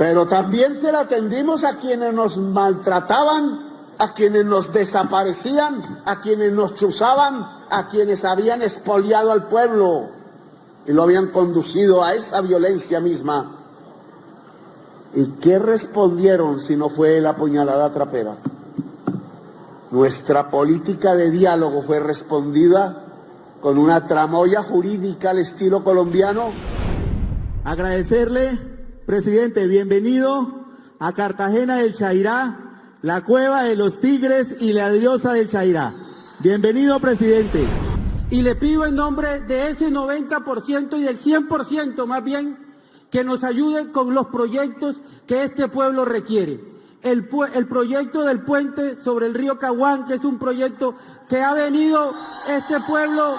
Pero también se la tendimos a quienes nos maltrataban, a quienes nos desaparecían, a quienes nos chuzaban, a quienes habían expoliado al pueblo y lo habían conducido a esa violencia misma. ¿Y qué respondieron si no fue la puñalada trapera? Nuestra política de diálogo fue respondida con una tramoya jurídica al estilo colombiano. Agradecerle, presidente, bienvenido a Cartagena del Chairá, la cueva de los tigres y la diosa del Chairá. Bienvenido, presidente. Y le pido en nombre de ese 90% y del 100% más bien, que nos ayude con los proyectos que este pueblo requiere. El proyecto del puente sobre el río Caguán, que es un proyecto que ha venido este pueblo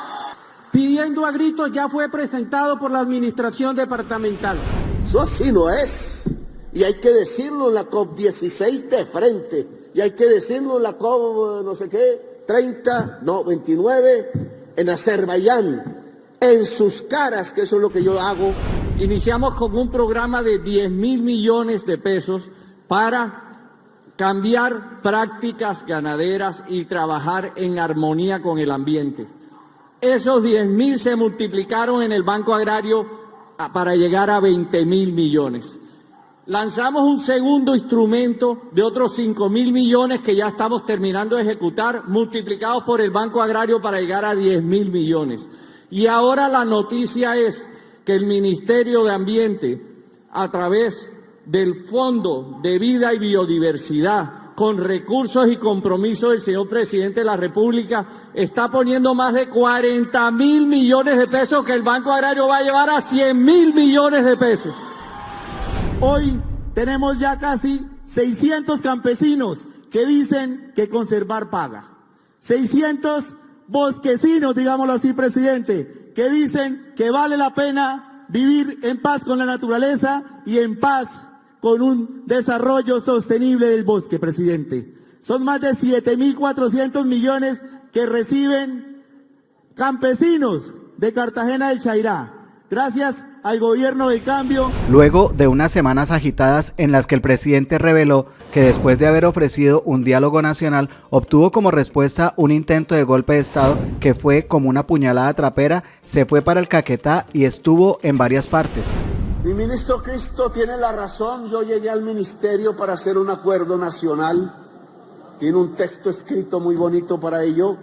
pidiendo a gritos, ya fue presentado por la administración departamental. Eso así no es. Y hay que decirlo en la COP16 de frente. Y hay que decirlo en la COP no sé qué, 29, en Azerbaiyán. En sus caras, que eso es lo que yo hago. Iniciamos con un programa de 10.000 millones de pesos para cambiar prácticas ganaderas y trabajar en armonía con el ambiente. Esos 10.000 se multiplicaron en el Banco Agrario para llegar a 20.000 millones. Lanzamos un segundo instrumento de otros 5.000 millones que ya estamos terminando de ejecutar, multiplicados por el Banco Agrario para llegar a 10.000 millones. Y ahora la noticia es que el Ministerio de Ambiente, a través del Fondo de Vida y Biodiversidad, con recursos y compromisos del señor Presidente de la República, está poniendo más de 40.000 millones de pesos que el Banco Agrario va a llevar a 100.000 millones de pesos. Hoy tenemos ya casi 600 campesinos que dicen que conservar paga. 600 bosquecinos, digámoslo así, presidente, que dicen que vale la pena vivir en paz con la naturaleza y en paz con un desarrollo sostenible del bosque, presidente. Son más de 7.400 millones que reciben campesinos de Cartagena del Chairá, gracias al gobierno del cambio. Luego de unas semanas agitadas en las que el presidente reveló que después de haber ofrecido un diálogo nacional, obtuvo como respuesta un intento de golpe de Estado que fue como una puñalada trapera, se fue para el Caquetá y estuvo en varias partes. Mi ministro Cristo tiene la razón. Yo llegué al ministerio para hacer un acuerdo nacional. Tiene un texto escrito muy bonito para ello,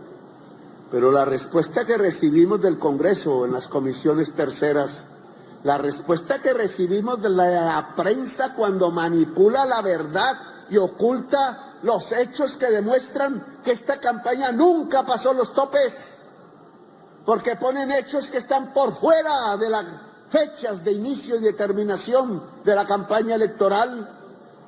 pero la respuesta que recibimos del Congreso en las comisiones terceras, la respuesta que recibimos de la prensa cuando manipula la verdad y oculta los hechos que demuestran que esta campaña nunca pasó los topes, porque ponen hechos que están por fuera de las fechas de inicio y de terminación de la campaña electoral,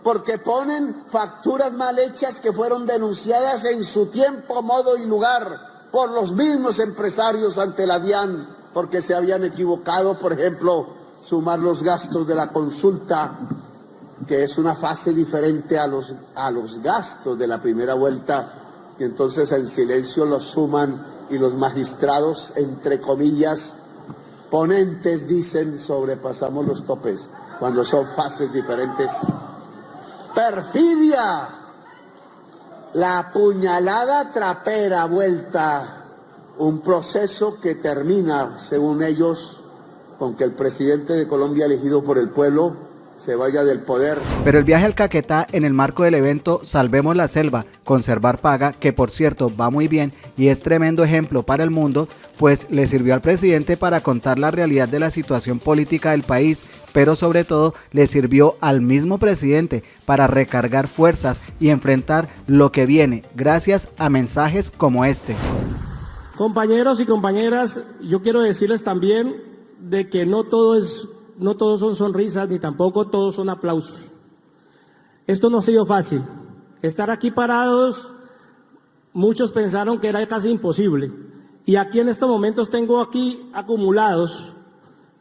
porque ponen facturas mal hechas que fueron denunciadas en su tiempo, modo y lugar por los mismos empresarios ante la DIAN, porque se habían equivocado, por ejemplo, sumar los gastos de la consulta, que es una fase diferente a los gastos de la primera vuelta, y entonces en silencio los suman y los magistrados, entre comillas, ponentes dicen sobrepasamos los topes, cuando son fases diferentes. ¡Perfidia! La puñalada trapera vuelta, un proceso que termina, según ellos, con que el presidente de Colombia elegido por el pueblo se vaya del poder. Pero el viaje al Caquetá en el marco del evento Salvemos la Selva, Conservar Paga, que por cierto va muy bien y es tremendo ejemplo para el mundo, pues le sirvió al presidente para contar la realidad de la situación política del país, pero sobre todo le sirvió al mismo presidente para recargar fuerzas y enfrentar lo que viene, gracias a mensajes como este. Compañeros y compañeras, yo quiero decirles también de que no todos son sonrisas, ni tampoco todos son aplausos. Esto no ha sido fácil. Estar aquí parados, muchos pensaron que era casi imposible. Y aquí en estos momentos tengo aquí acumulados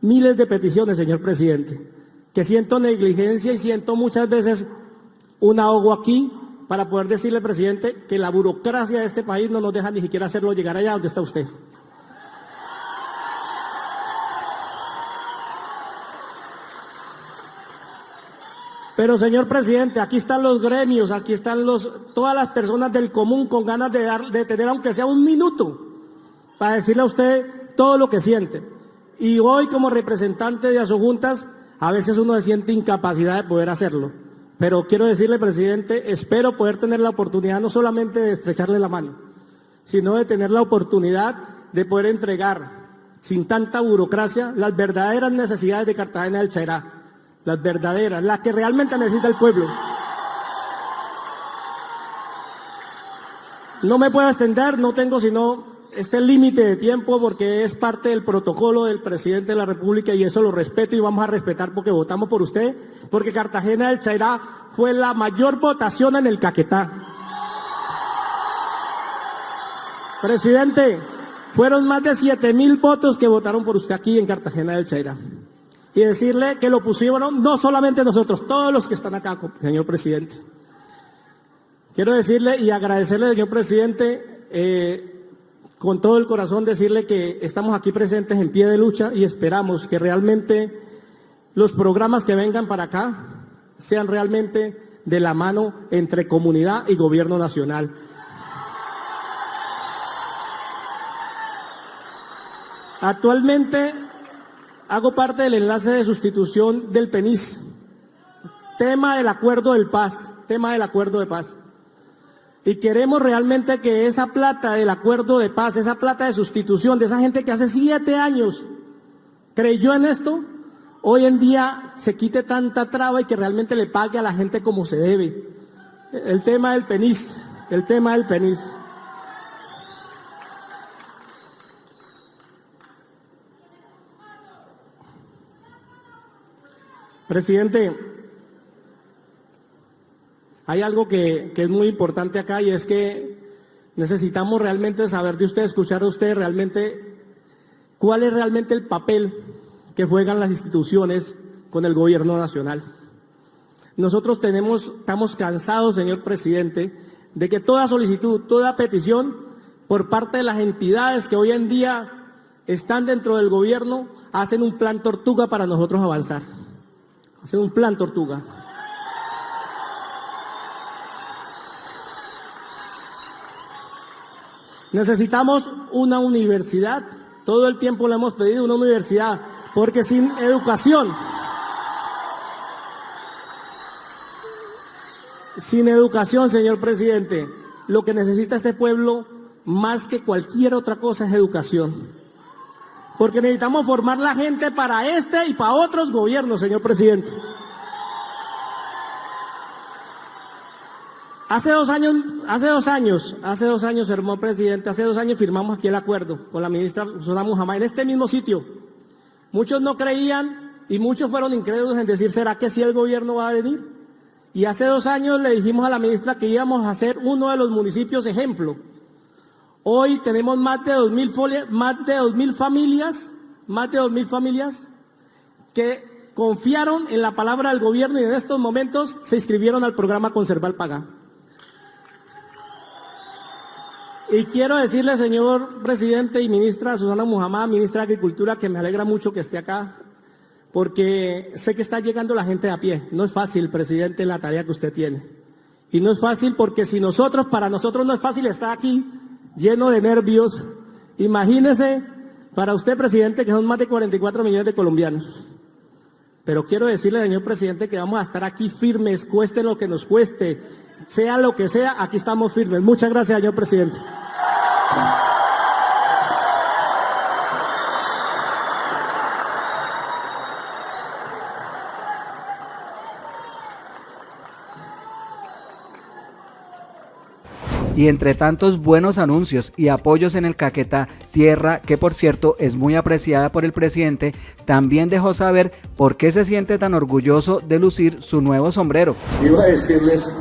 miles de peticiones, señor presidente, que siento negligencia y siento muchas veces un ahogo aquí para poder decirle al presidente que la burocracia de este país no nos deja ni siquiera hacerlo llegar allá donde está usted. Pero, señor presidente, aquí están los gremios, aquí están todas las personas del común con ganas de tener aunque sea un minuto para decirle a usted todo lo que siente. Y hoy, como representante de Asojuntas, a veces uno se siente incapacidad de poder hacerlo. Pero quiero decirle, presidente, espero poder tener la oportunidad no solamente de estrecharle la mano, sino de tener la oportunidad de poder entregar, sin tanta burocracia, las verdaderas necesidades de Cartagena del Chairá. Las verdaderas, las que realmente necesita el pueblo. No me puedo extender, no tengo sino este límite de tiempo porque es parte del protocolo del presidente de la República y eso lo respeto y vamos a respetar porque votamos por usted, porque Cartagena del Chairá fue la mayor votación en el Caquetá. Presidente, fueron más de 7.000 votos que votaron por usted aquí en Cartagena del Chairá. Y decirle que lo pusieron no solamente nosotros, todos los que están acá, señor presidente. Quiero decirle y agradecerle, señor presidente, con todo el corazón decirle que estamos aquí presentes en pie de lucha y esperamos que realmente los programas que vengan para acá sean realmente de la mano entre comunidad y gobierno nacional. Actualmente hago parte del enlace de sustitución del PENIS, tema del acuerdo de paz. Y queremos realmente que esa plata del acuerdo de paz, esa plata de sustitución de esa gente que hace 7 años creyó en esto, hoy en día se quite tanta traba y que realmente le pague a la gente como se debe. El tema del PENIS. Presidente, hay algo que es muy importante acá y es que necesitamos realmente saber de usted, escuchar de usted realmente cuál es realmente el papel que juegan las instituciones con el gobierno nacional. Nosotros estamos cansados, señor presidente, de que toda solicitud, toda petición por parte de las entidades que hoy en día están dentro del gobierno hacen un plan tortuga para nosotros avanzar. Hacer un plan tortuga. Necesitamos una universidad, todo el tiempo le hemos pedido una universidad, porque sin educación, señor presidente, lo que necesita este pueblo más que cualquier otra cosa es educación. Porque necesitamos formar la gente para este y para otros gobiernos, señor presidente. Hace dos años, señor presidente, hace 2 años firmamos aquí el acuerdo con la ministra Susana Mujamá en este mismo sitio. Muchos no creían y muchos fueron incrédulos en decir, ¿será que sí el gobierno va a venir? Y hace 2 años le dijimos a la ministra que íbamos a ser uno de los municipios ejemplo. Hoy tenemos más de 2.000 familias que confiaron en la palabra del gobierno y en estos momentos se inscribieron al programa Conservar Paga. Y quiero decirle, señor presidente y ministra Susana Mujamá, ministra de Agricultura, que me alegra mucho que esté acá, porque sé que está llegando la gente a pie. No es fácil, presidente, la tarea que usted tiene. Y no es fácil porque para nosotros no es fácil estar aquí lleno de nervios. Imagínese para usted, presidente, que son más de 44 millones de colombianos. Pero quiero decirle, señor presidente, que vamos a estar aquí firmes, cueste lo que nos cueste, sea lo que sea, aquí estamos firmes. Muchas gracias, señor presidente. Y entre tantos buenos anuncios y apoyos en el Caquetá, tierra que por cierto es muy apreciada por el presidente, también dejó saber por qué se siente tan orgulloso de lucir su nuevo sombrero. Iba a decirles,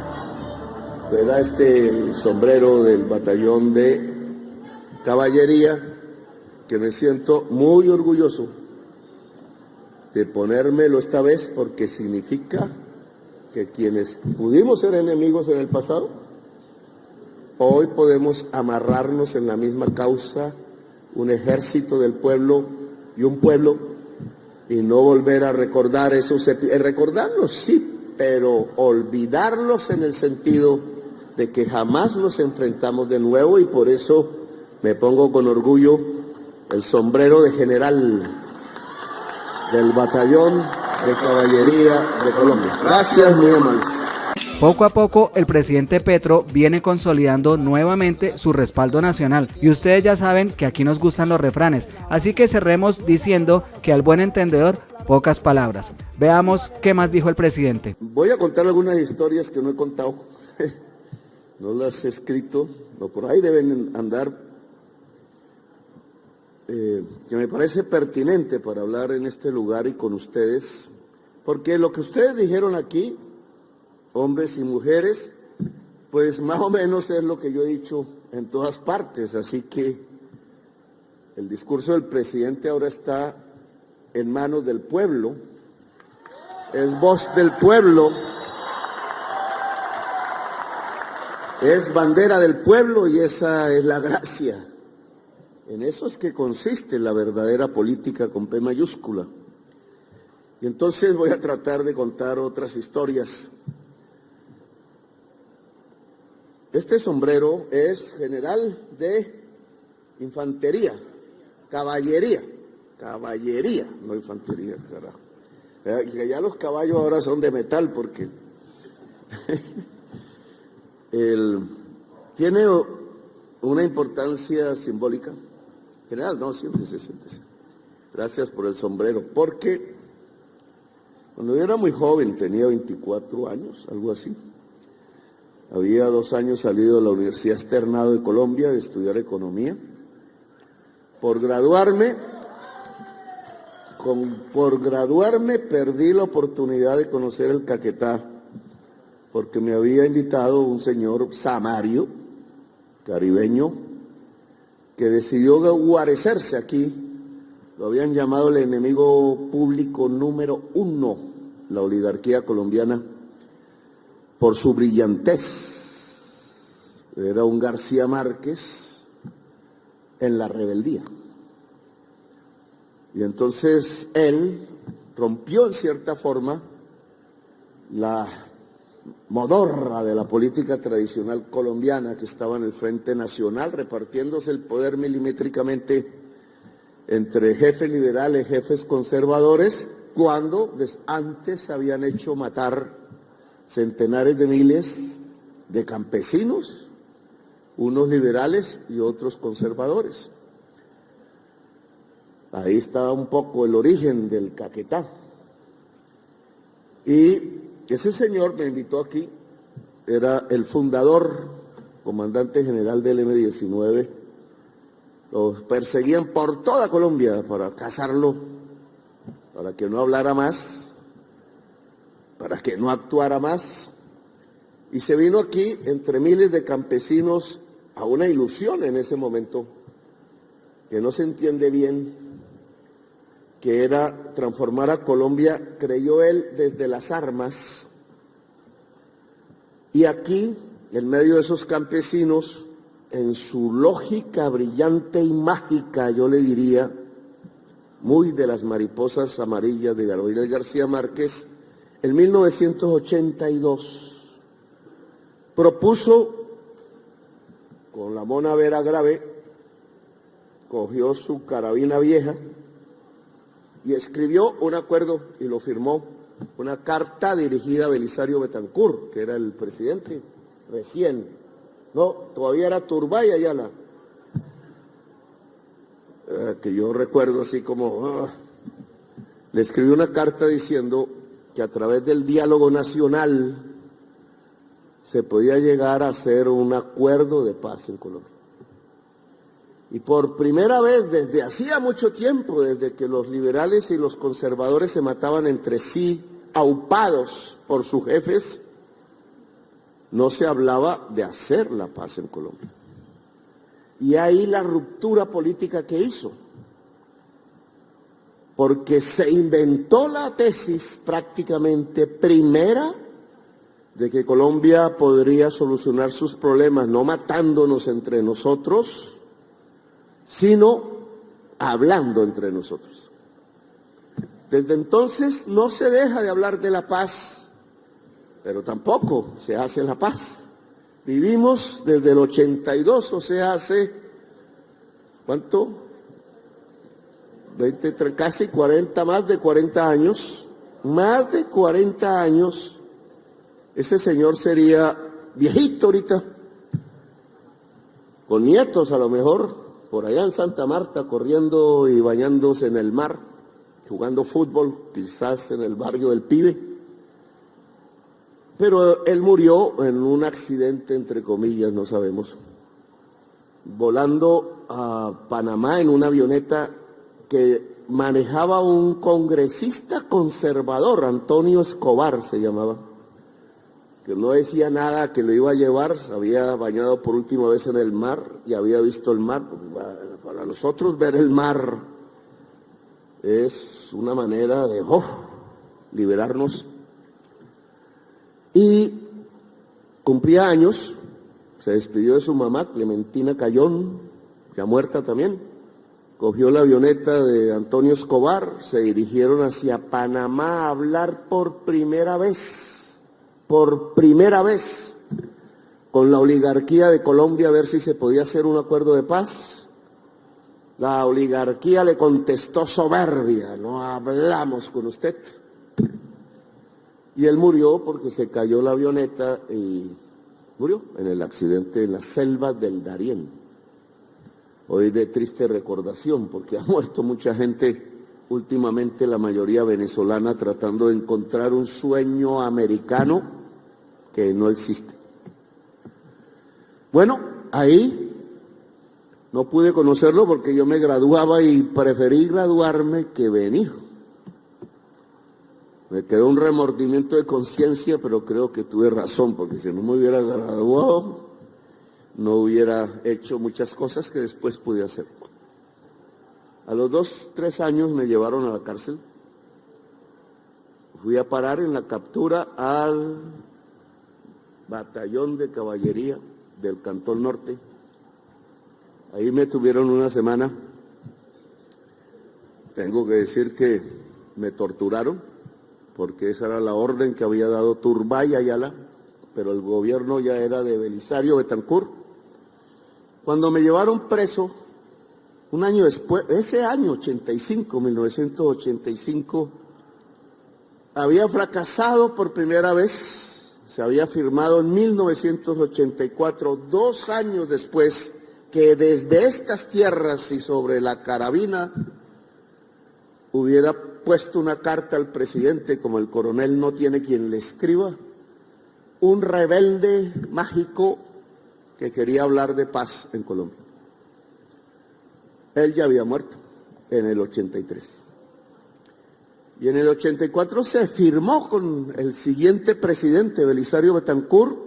era este sombrero del batallón de caballería, que me siento muy orgulloso de ponérmelo esta vez porque significa que quienes pudimos ser enemigos en el pasado, hoy podemos amarrarnos en la misma causa, un ejército del pueblo y un pueblo, y no volver a recordar esos recordarlos, sí, pero olvidarlos en el sentido de que jamás nos enfrentamos de nuevo, y por eso me pongo con orgullo el sombrero de general del Batallón de Caballería de Colombia. Gracias, muy amables. Poco a poco, el presidente Petro viene consolidando nuevamente su respaldo nacional, y ustedes ya saben que aquí nos gustan los refranes, así que cerremos diciendo que al buen entendedor, pocas palabras. Veamos qué más dijo el presidente. Voy a contar algunas historias que no he contado, no las he escrito, no, por ahí deben andar, que me parece pertinente para hablar en este lugar y con ustedes, porque lo que ustedes dijeron aquí, hombres y mujeres, pues más o menos es lo que yo he dicho en todas partes, así que el discurso del presidente ahora está en manos del pueblo, es voz del pueblo, es bandera del pueblo, y esa es la gracia. En eso es que consiste la verdadera política con P mayúscula. Y entonces voy a tratar de contar otras historias. Este sombrero es general de infantería, caballería, no infantería, carajo. Que ya los caballos ahora son de metal porque tiene una importancia simbólica. General, no, siéntese. Gracias por el sombrero, porque cuando yo era muy joven, tenía 24 años, algo así. Había 2 años salido de la Universidad Externado de Colombia de estudiar economía. Por graduarme perdí la oportunidad de conocer el Caquetá, porque me había invitado un señor samario, caribeño, que decidió guarecerse aquí. Lo habían llamado el enemigo público número 1, la oligarquía colombiana, por su brillantez. Era un García Márquez en la rebeldía. Y entonces él rompió en cierta forma la modorra de la política tradicional colombiana, que estaba en el Frente Nacional, repartiéndose el poder milimétricamente entre jefes liberales, jefes conservadores, cuando antes habían hecho matar centenares de miles de campesinos, unos liberales y otros conservadores. Ahí estaba un poco el origen del Caquetá. Y ese señor me invitó aquí, era el fundador, comandante general del M-19, los perseguían por toda Colombia para cazarlo, para que no hablara más, para que no actuara más, y se vino aquí entre miles de campesinos a una ilusión en ese momento, que no se entiende bien, que era transformar a Colombia, creyó él, desde las armas. Y aquí, en medio de esos campesinos, en su lógica brillante y mágica, yo le diría, muy de las mariposas amarillas de Gabriel García Márquez, en 1982 propuso, con la Mona Vera Grave, cogió su carabina vieja y escribió un acuerdo y lo firmó, una carta dirigida a Belisario Betancur, que era el presidente recién, no, todavía era Turbay Ayala, que yo recuerdo así como, le escribió una carta diciendo que a través del diálogo nacional se podía llegar a hacer un acuerdo de paz en Colombia. Y por primera vez desde hacía mucho tiempo, desde que los liberales y los conservadores se mataban entre sí, aupados por sus jefes, no se hablaba de hacer la paz en Colombia. Y ahí la ruptura política que hizo, porque se inventó la tesis prácticamente primera de que Colombia podría solucionar sus problemas no matándonos entre nosotros, sino hablando entre nosotros. Desde entonces no se deja de hablar de la paz, pero tampoco se hace la paz. Vivimos desde el 82, o sea, hace, ¿cuánto? 20, casi 40, más de 40 años. Más de 40 años. Ese señor sería viejito ahorita, con nietos a lo mejor, por allá en Santa Marta, corriendo y bañándose en el mar, jugando fútbol, quizás en el barrio del Pibe. Pero él murió en un accidente, entre comillas, no sabemos, volando a Panamá en una avioneta que manejaba un congresista conservador, Antonio Escobar se llamaba, que no decía nada que lo iba a llevar, se había bañado por última vez en el mar y había visto el mar. Para nosotros ver el mar es una manera de liberarnos. Y cumplía años, se despidió de su mamá, Clementina Cayón, ya muerta también. Cogió la avioneta de Antonio Escobar, se dirigieron hacia Panamá a hablar por primera vez, con la oligarquía de Colombia a ver si se podía hacer un acuerdo de paz. La oligarquía le contestó soberbia, no hablamos con usted. Y él murió porque se cayó la avioneta y murió en el accidente en las selvas del Darién. Hoy de triste recordación porque ha muerto mucha gente últimamente, la mayoría venezolana, tratando de encontrar un sueño americano que no existe. Bueno, ahí no pude conocerlo porque yo me graduaba y preferí graduarme que venir. Me quedó un remordimiento de conciencia, pero creo que tuve razón, porque si no me hubiera graduado, no hubiera hecho muchas cosas que después pude hacer. A los 2, 3 años me llevaron a la cárcel. Fui a parar en la captura al batallón de caballería del Cantón Norte. Ahí me tuvieron una semana. Tengo que decir que me torturaron, porque esa era la orden que había dado Turbay Ayala, pero el gobierno ya era de Belisario Betancur. Cuando me llevaron preso, un año después, ese año 1985, había fracasado por primera vez, se había firmado en 1984, 2 años después, que desde estas tierras y sobre la carabina hubiera puesto una carta al presidente, como el coronel no tiene quien le escriba, un rebelde mágico que quería hablar de paz en Colombia. Él ya había muerto en el 83. Y en el 84 se firmó con el siguiente presidente, Belisario Betancur,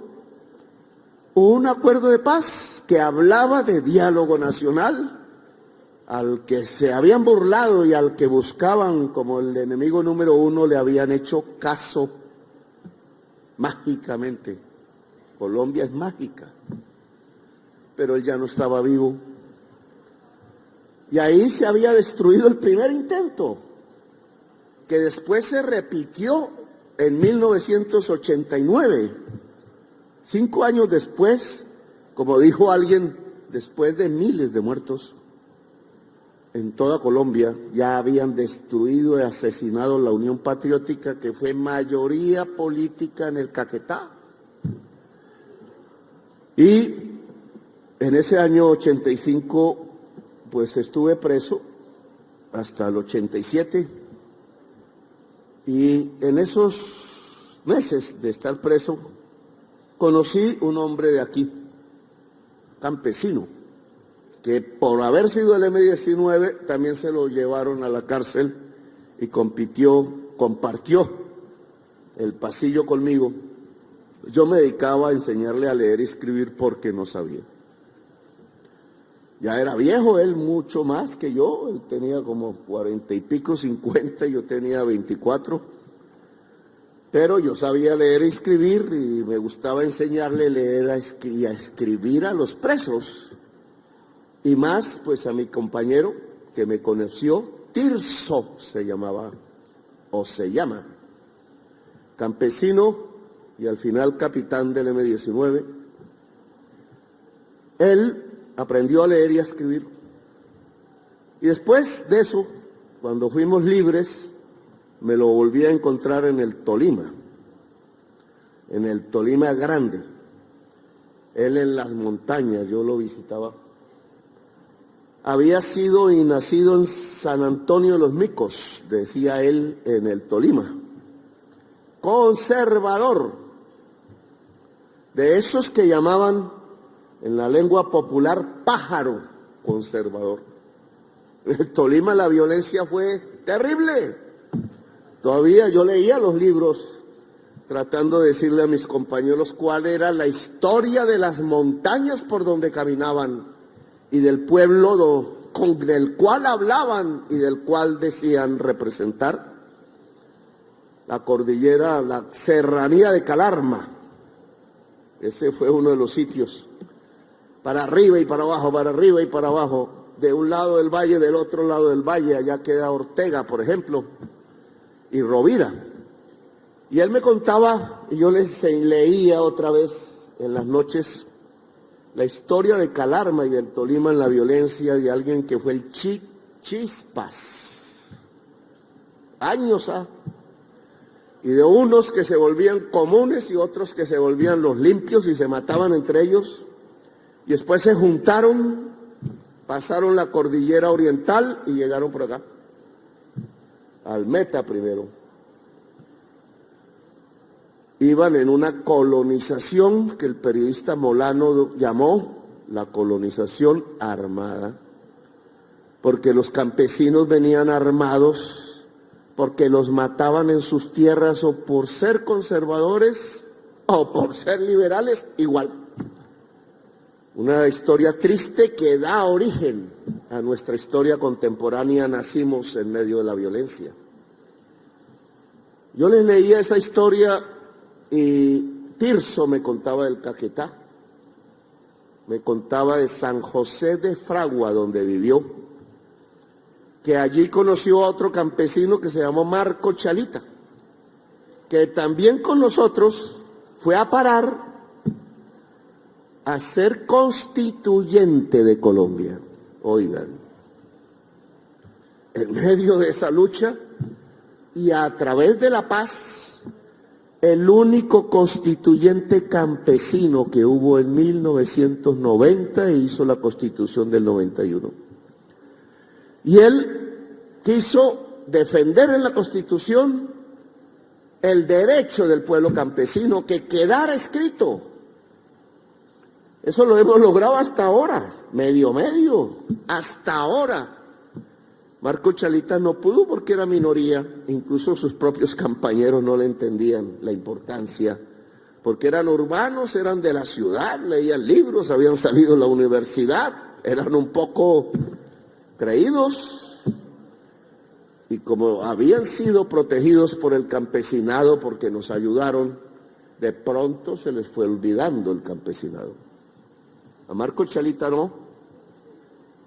un acuerdo de paz que hablaba de diálogo nacional, al que se habían burlado y al que buscaban como el enemigo número 1 le habían hecho caso mágicamente. Colombia es mágica, pero él ya no estaba vivo. Y ahí se había destruido el primer intento, que después se repitió en 1989, 5 años después, como dijo alguien, después de miles de muertos en toda Colombia, ya habían destruido y asesinado la Unión Patriótica, que fue mayoría política en el Caquetá. Y en ese año 85, pues estuve preso hasta el 87. Y en esos meses de estar preso, conocí un hombre de aquí, campesino, que por haber sido el M-19 también se lo llevaron a la cárcel y compartió el pasillo conmigo. Yo me dedicaba a enseñarle a leer y escribir porque no sabía. Ya era viejo, él mucho más que yo, él tenía como 40 y pico, 50, yo tenía 24. Pero yo sabía leer y escribir y me gustaba enseñarle a leer y a escribir a los presos. Y más, pues a mi compañero que me conoció, Tirso se llamaba, o se llama, campesino y al final capitán del M-19, él aprendió a leer y a escribir. Y después de eso, cuando fuimos libres, me lo volví a encontrar en el Tolima grande. Él en las montañas, yo lo visitaba. Había sido y nacido en San Antonio de los Micos, decía él, en el Tolima. Conservador, de esos que llamaban en la lengua popular pájaro conservador. En el Tolima la violencia fue terrible. Todavía yo leía los libros tratando de decirle a mis compañeros cuál era la historia de las montañas por donde caminaban y del pueblo con el cual hablaban y del cual decían representar. La cordillera, la serranía de Calarma. Ese fue uno de los sitios. Para arriba y para abajo, para arriba y para abajo. De un lado del valle, del otro lado del valle. Allá queda Ortega, por ejemplo, y Rovira. Y él me contaba, y yo les leía otra vez en las noches, la historia de Calarma y del Tolima en la violencia de alguien que fue el Chispas. Años, y de unos que se volvían comunes y otros que se volvían los limpios y se mataban entre ellos. Y después se juntaron, pasaron la cordillera oriental y llegaron por acá, al Meta primero. Iban en una colonización que el periodista Molano llamó la colonización armada, porque los campesinos venían armados, porque los mataban en sus tierras o por ser conservadores o por ser liberales, igual. Una historia triste que da origen a nuestra historia contemporánea. Nacimos en medio de la violencia. Yo les leía esa historia y Tirso me contaba del Caquetá, me contaba de San José de Fragua, donde vivió, que allí conoció a otro campesino que se llamó Marco Chalita, que también con nosotros fue a parar a ser constituyente de Colombia. Oigan, en medio de esa lucha y a través de la paz, el único constituyente campesino que hubo en 1990 e hizo la Constitución del 91. Y él quiso defender en la Constitución el derecho del pueblo campesino, que quedara escrito. Eso lo hemos logrado hasta ahora, medio, hasta ahora. Marco Chalita no pudo porque era minoría, incluso sus propios compañeros no le entendían la importancia, porque eran urbanos, eran de la ciudad, leían libros, habían salido de la universidad, eran un poco creídos, y como habían sido protegidos por el campesinado porque nos ayudaron, de pronto se les fue olvidando el campesinado. A Marco Chalita no.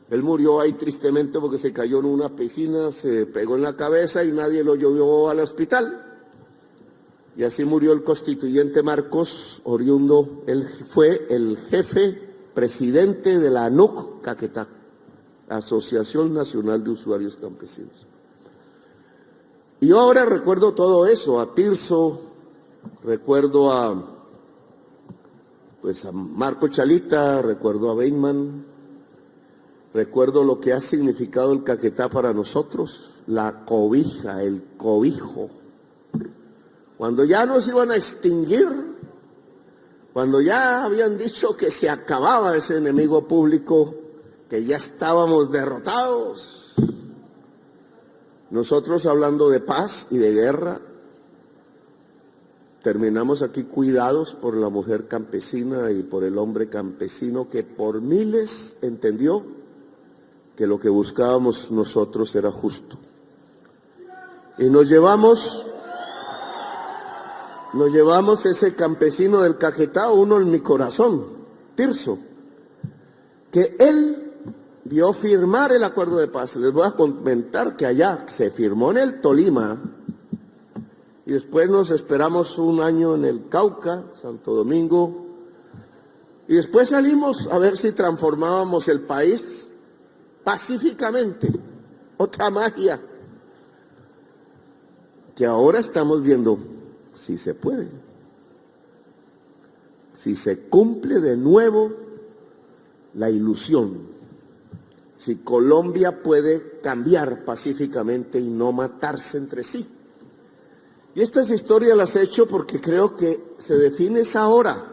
Él murió ahí tristemente porque se cayó en una piscina, se pegó en la cabeza y nadie lo llevó al hospital. Y así murió el constituyente Marcos, oriundo. Él fue el jefe presidente de la ANUC Caquetá, Asociación Nacional de Usuarios Campesinos. Y yo ahora recuerdo todo eso, a Tirso, recuerdo a Marco Chalita, recuerdo a Beinman, recuerdo lo que ha significado el Caquetá para nosotros, la cobija, el cobijo. Cuando ya nos iban a extinguir, cuando ya habían dicho que se acababa ese enemigo público, que ya estábamos derrotados, nosotros hablando de paz y de guerra, terminamos aquí cuidados por la mujer campesina y por el hombre campesino que por miles entendió que lo que buscábamos nosotros era justo. Y nos llevamos ese campesino del Caquetá, uno en mi corazón, Tirso, que él vio firmar el acuerdo de paz. Les voy a comentar que allá se firmó en el Tolima y después nos esperamos un año en el Cauca, Santo Domingo, y después salimos a ver si transformábamos el país pacíficamente. Otra magia que ahora estamos viendo si se puede, si se cumple de nuevo la ilusión, si Colombia puede cambiar pacíficamente y no matarse entre sí. Y estas historias las he hecho porque creo que se define esa ahora.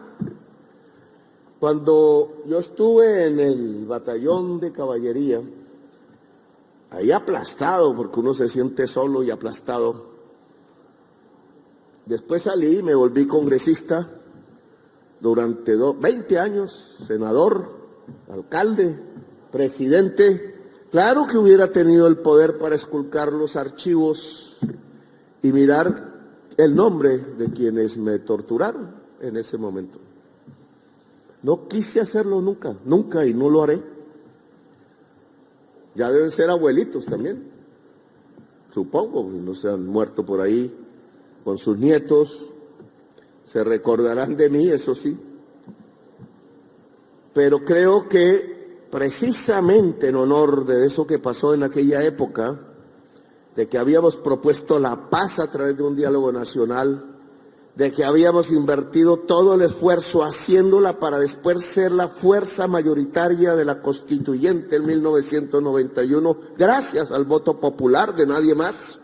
Cuando yo estuve en el batallón de caballería, ahí aplastado, porque uno se siente solo y aplastado. Después salí y me volví congresista durante 20 años, senador, alcalde, presidente. Claro que hubiera tenido el poder para esculcar los archivos y mirar el nombre de quienes me torturaron en ese momento. No quise hacerlo nunca, nunca, y no lo haré. Ya deben ser abuelitos también, supongo, no se han muerto por ahí con sus nietos, se recordarán de mí, eso sí. Pero creo que precisamente en honor de eso que pasó en aquella época, de que habíamos propuesto la paz a través de un diálogo nacional, de que habíamos invertido todo el esfuerzo haciéndola para después ser la fuerza mayoritaria de la constituyente en 1991, gracias al voto popular de nadie más,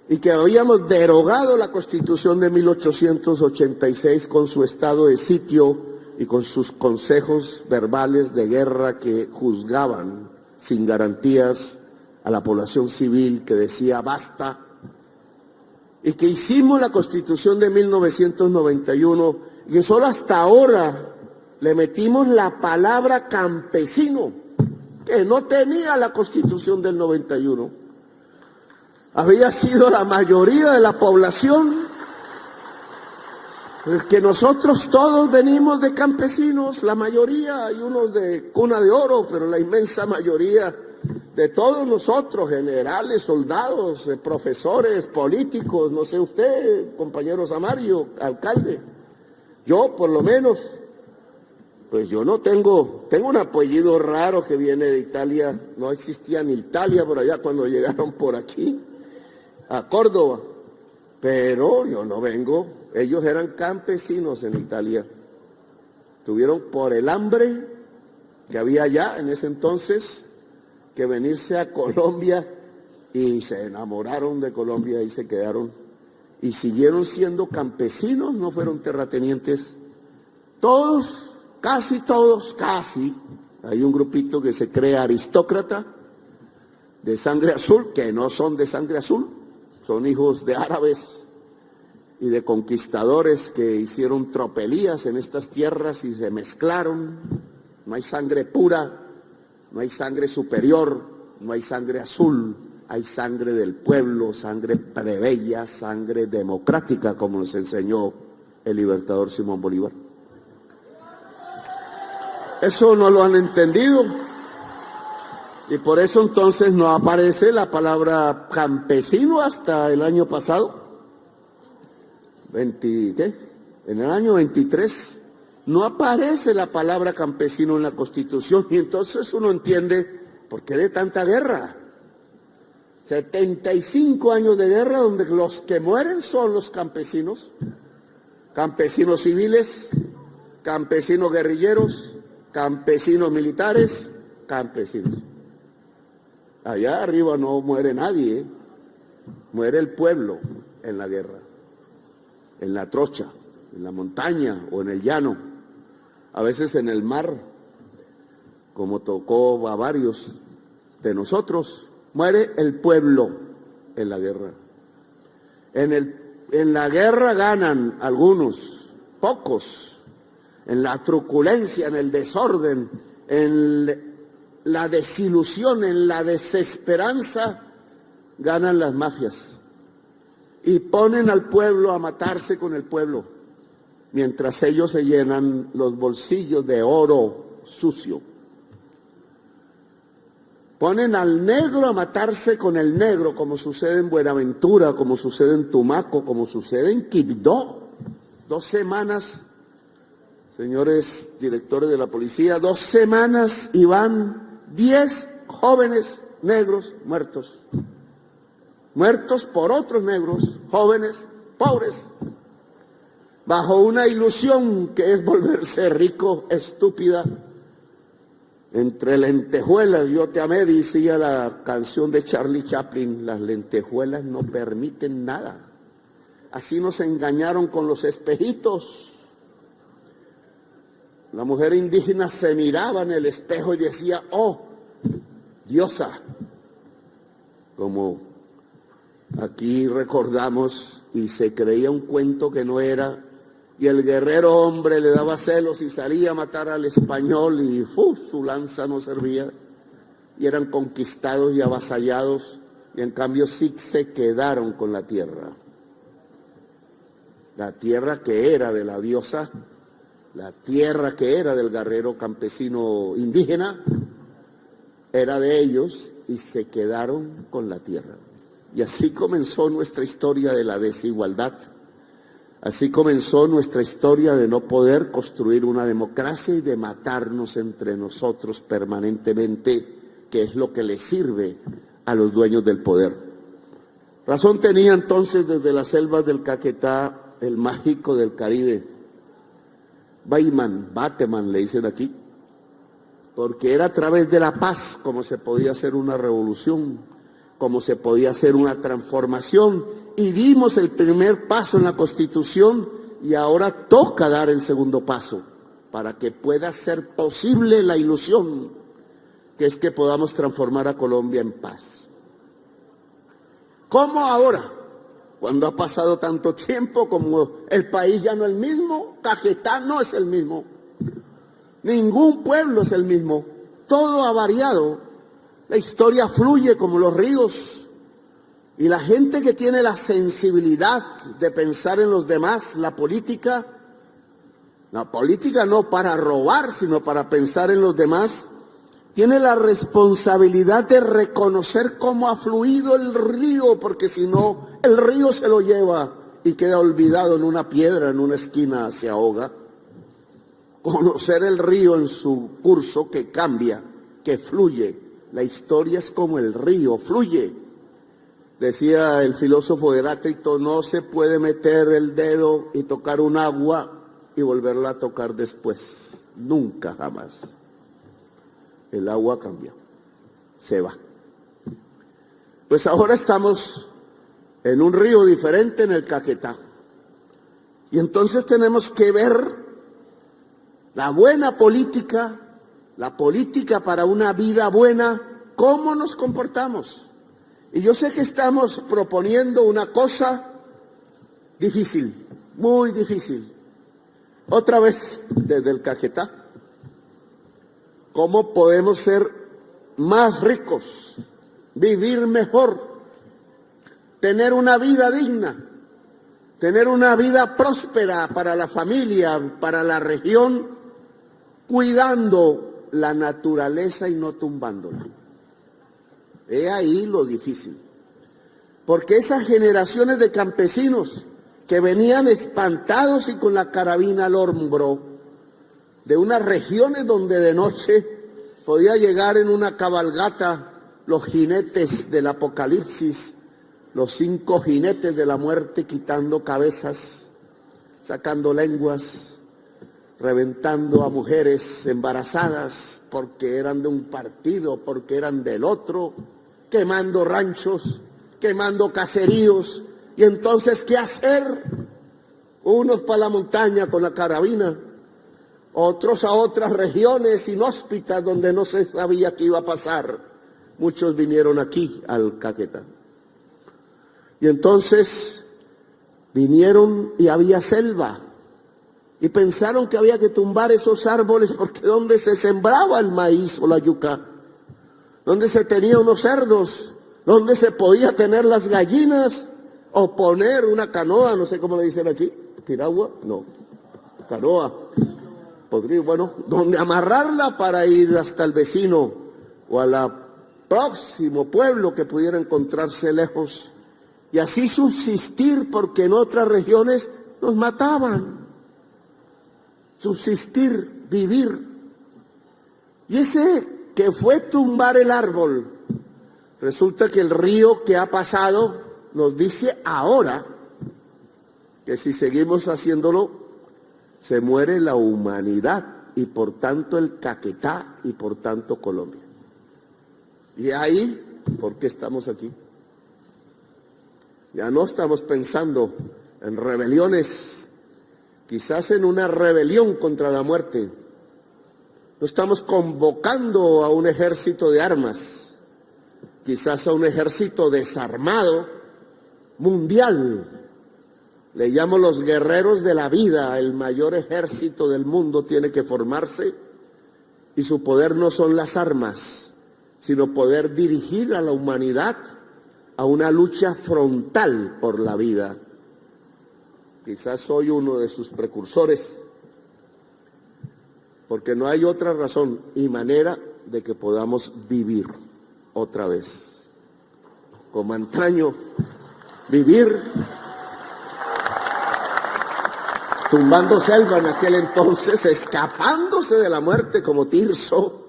y que habíamos derogado la Constitución de 1886 con su estado de sitio y con sus consejos verbales de guerra que juzgaban sin garantías a la población civil, que decía basta, y que hicimos la Constitución de 1991, y que solo hasta ahora le metimos la palabra campesino, que no tenía la Constitución del 91. Había sido la mayoría de la población, que nosotros todos venimos de campesinos, la mayoría, hay unos de cuna de oro, pero la inmensa mayoría de todos nosotros, generales, soldados, profesores, políticos, no sé usted, compañero Samario, alcalde, yo por lo menos, pues yo no tengo un apellido raro que viene de Italia, no existía ni Italia por allá cuando llegaron por aquí, a Córdoba, pero yo no vengo, ellos eran campesinos en Italia, tuvieron por el hambre que había allá en ese entonces, que venirse a Colombia, y se enamoraron de Colombia y se quedaron y siguieron siendo campesinos, no fueron terratenientes. Todos, casi todos, casi, hay un grupito que se cree aristócrata de sangre azul, que no son de sangre azul, son hijos de árabes y de conquistadores que hicieron tropelías en estas tierras y se mezclaron. No hay sangre pura, no hay sangre superior, no hay sangre azul, hay sangre del pueblo, sangre plebeya, sangre democrática, como nos enseñó el libertador Simón Bolívar. Eso no lo han entendido, y por eso entonces no aparece la palabra campesino hasta el año pasado, en el año 23, no aparece la palabra campesino en la Constitución, y entonces uno entiende por qué de tanta guerra. 75 años de guerra donde los que mueren son los campesinos, campesinos civiles, campesinos guerrilleros, campesinos militares, campesinos. Allá arriba no muere nadie, muere el pueblo en la guerra, en la trocha, en la montaña o en el llano, a veces en el mar, como tocó a varios de nosotros. Muere el pueblo en la guerra. En la guerra ganan algunos, pocos. En la truculencia, en el desorden, en la desilusión, en la desesperanza, ganan las mafias. Y ponen al pueblo a matarse con el pueblo, mientras ellos se llenan los bolsillos de oro sucio. Ponen al negro a matarse con el negro, como sucede en Buenaventura, como sucede en Tumaco, como sucede en Quibdó. 2 semanas, señores directores de la policía, 2 semanas y van 10 jóvenes negros muertos. Muertos por otros negros, jóvenes, pobres, bajo una ilusión que es volverse rico, estúpida. Entre lentejuelas yo te amé, decía la canción de Charlie Chaplin, las lentejuelas no permiten nada. Así nos engañaron con los espejitos. La mujer indígena se miraba en el espejo y decía, oh, diosa, como aquí recordamos, y se creía un cuento que no era, y el guerrero hombre le daba celos y salía a matar al español y su lanza no servía, y eran conquistados y avasallados, y en cambio sí se quedaron con la tierra que era de la diosa, la tierra que era del guerrero campesino indígena, era de ellos y se quedaron con la tierra. Y así comenzó nuestra historia de la desigualdad. Así comenzó nuestra historia de no poder construir una democracia y de matarnos entre nosotros permanentemente, que es lo que le sirve a los dueños del poder. Razón tenía entonces desde las selvas del Caquetá el mágico del Caribe, Bateman le dicen aquí, porque era a través de la paz como se podía hacer una revolución, como se podía hacer una transformación, y dimos el primer paso en la Constitución y ahora toca dar el segundo paso para que pueda ser posible la ilusión que es que podamos transformar a Colombia en paz. ¿Cómo ahora? Cuando ha pasado tanto tiempo, como el país ya no es el mismo, Caquetá no es el mismo, ningún pueblo es el mismo, todo ha variado, la historia fluye como los ríos, y la gente que tiene la sensibilidad de pensar en los demás, la política no para robar, sino para pensar en los demás, tiene la responsabilidad de reconocer cómo ha fluido el río, porque si no, el río se lo lleva y queda olvidado en una piedra, en una esquina, se ahoga. Conocer el río en su curso que cambia, que fluye. La historia es como el río, fluye. Decía el filósofo Heráclito, no se puede meter el dedo y tocar un agua y volverla a tocar después. Nunca, jamás. El agua cambia, se va. Pues ahora estamos en un río diferente, en el Caquetá. Y entonces tenemos que ver la buena política, la política para una vida buena, cómo nos comportamos. Y yo sé que estamos proponiendo una cosa difícil, muy difícil. Otra vez desde el Caquetá. ¿Cómo podemos ser más ricos, vivir mejor, tener una vida digna, tener una vida próspera para la familia, para la región, cuidando la naturaleza y no tumbándola? He ahí lo difícil. Porque esas generaciones de campesinos que venían espantados y con la carabina al hombro, de unas regiones donde de noche podía llegar en una cabalgata los jinetes del apocalipsis, los 5 jinetes de la muerte, quitando cabezas, sacando lenguas, reventando a mujeres embarazadas porque eran de un partido, porque eran del otro, quemando ranchos, quemando caseríos. Y entonces, ¿qué hacer? Unos para la montaña con la carabina, otros a otras regiones inhóspitas donde no se sabía qué iba a pasar. Muchos vinieron aquí al Caquetá. Y entonces vinieron y había selva. Y pensaron que había que tumbar esos árboles porque donde se sembraba el maíz o la yuca, donde se tenía unos cerdos, donde se podía tener las gallinas o poner una canoa, no sé cómo le dicen aquí, piragua, no, canoa. Podría, bueno, donde amarrarla para ir hasta el vecino o a la próximo pueblo que pudiera encontrarse lejos y así subsistir, porque en otras regiones nos mataban. Subsistir, vivir. Y ese que fue tumbar el árbol, resulta que el río que ha pasado nos dice ahora que si seguimos haciéndolo, se muere la humanidad y por tanto el Caquetá y por tanto Colombia. Y ahí, ¿por qué estamos aquí? Ya no estamos pensando en rebeliones, quizás en una rebelión contra la muerte. No estamos convocando a un ejército de armas, quizás a un ejército desarmado, mundial. Le llamo los guerreros de la vida. El mayor ejército del mundo tiene que formarse y su poder no son las armas, sino poder dirigir a la humanidad a una lucha frontal por la vida. Quizás soy uno de sus precursores, porque no hay otra razón y manera de que podamos vivir otra vez. Como antaño, vivir tumbando selva en aquel entonces, escapándose de la muerte como Tirso,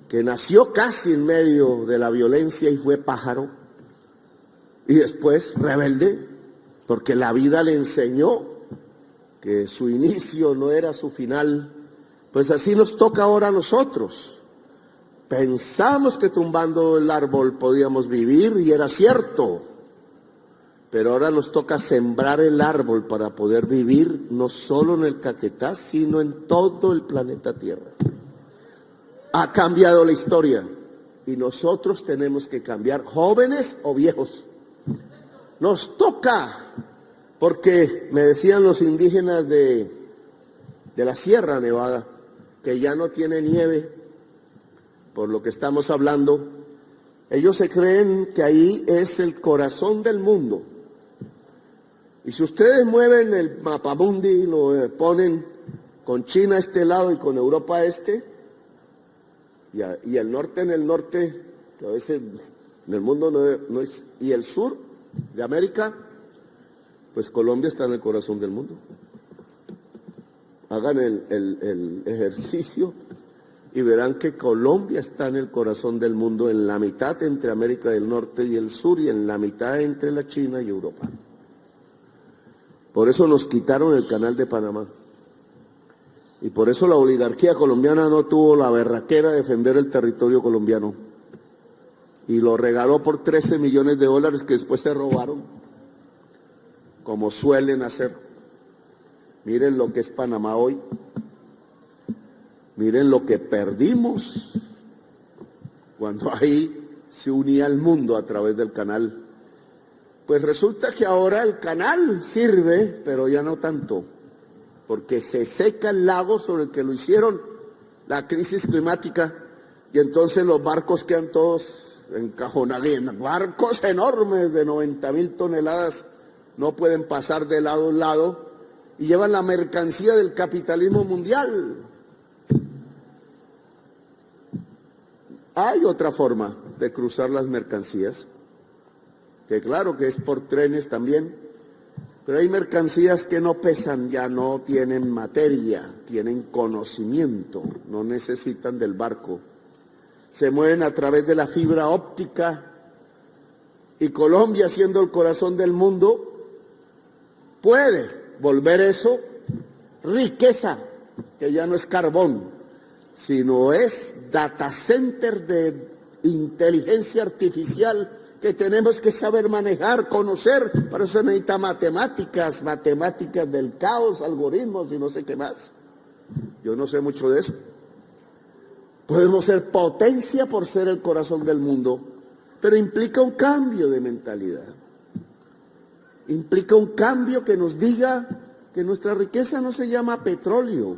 que nació casi en medio de la violencia y fue pájaro, y después rebelde, porque la vida le enseñó que su inicio no era su final. Pues así nos toca ahora a nosotros. Pensamos que tumbando el árbol podíamos vivir y era cierto, pero ahora nos toca sembrar el árbol para poder vivir no solo en el Caquetá, sino en todo el planeta Tierra. Ha cambiado la historia y nosotros tenemos que cambiar, jóvenes o viejos. Nos toca, porque me decían los indígenas de la Sierra Nevada, que ya no tiene nieve, por lo que estamos hablando. Ellos se creen que ahí es el corazón del mundo. Y si ustedes mueven el mapamundi, lo ponen con China a este lado y con Europa a este, y el norte en el norte, que a veces en el mundo no es, y el sur de América, pues Colombia está en el corazón del mundo. Hagan el ejercicio y verán que Colombia está en el corazón del mundo, en la mitad entre América del Norte y el sur, y en la mitad entre la China y Europa. Por eso nos quitaron el canal de Panamá. Y por eso la oligarquía colombiana no tuvo la berraquera de defender el territorio colombiano. Y lo regaló por 13 millones de dólares que después se robaron, como suelen hacer. Miren lo que es Panamá hoy. Miren lo que perdimos cuando ahí se unía el mundo a través del canal. Pues resulta que ahora el canal sirve, pero ya no tanto, porque se seca el lago sobre el que lo hicieron, la crisis climática, y entonces los barcos quedan todos encajonados, barcos enormes de 90,000 toneladas, no pueden pasar de lado a lado, y llevan la mercancía del capitalismo mundial. Hay otra forma de cruzar las mercancías, que claro que es por trenes también, pero hay mercancías que no pesan, ya no tienen materia, tienen conocimiento, no necesitan del barco. Se mueven a través de la fibra óptica, y Colombia, siendo el corazón del mundo, puede volver eso riqueza, que ya no es carbón, sino es data center de inteligencia artificial que tenemos que saber manejar, conocer. Para eso necesita matemáticas del caos, algoritmos y no sé qué más. Yo no sé mucho de eso. Podemos ser potencia por ser el corazón del mundo, pero implica un cambio de mentalidad. Implica un cambio que nos diga que nuestra riqueza no se llama petróleo,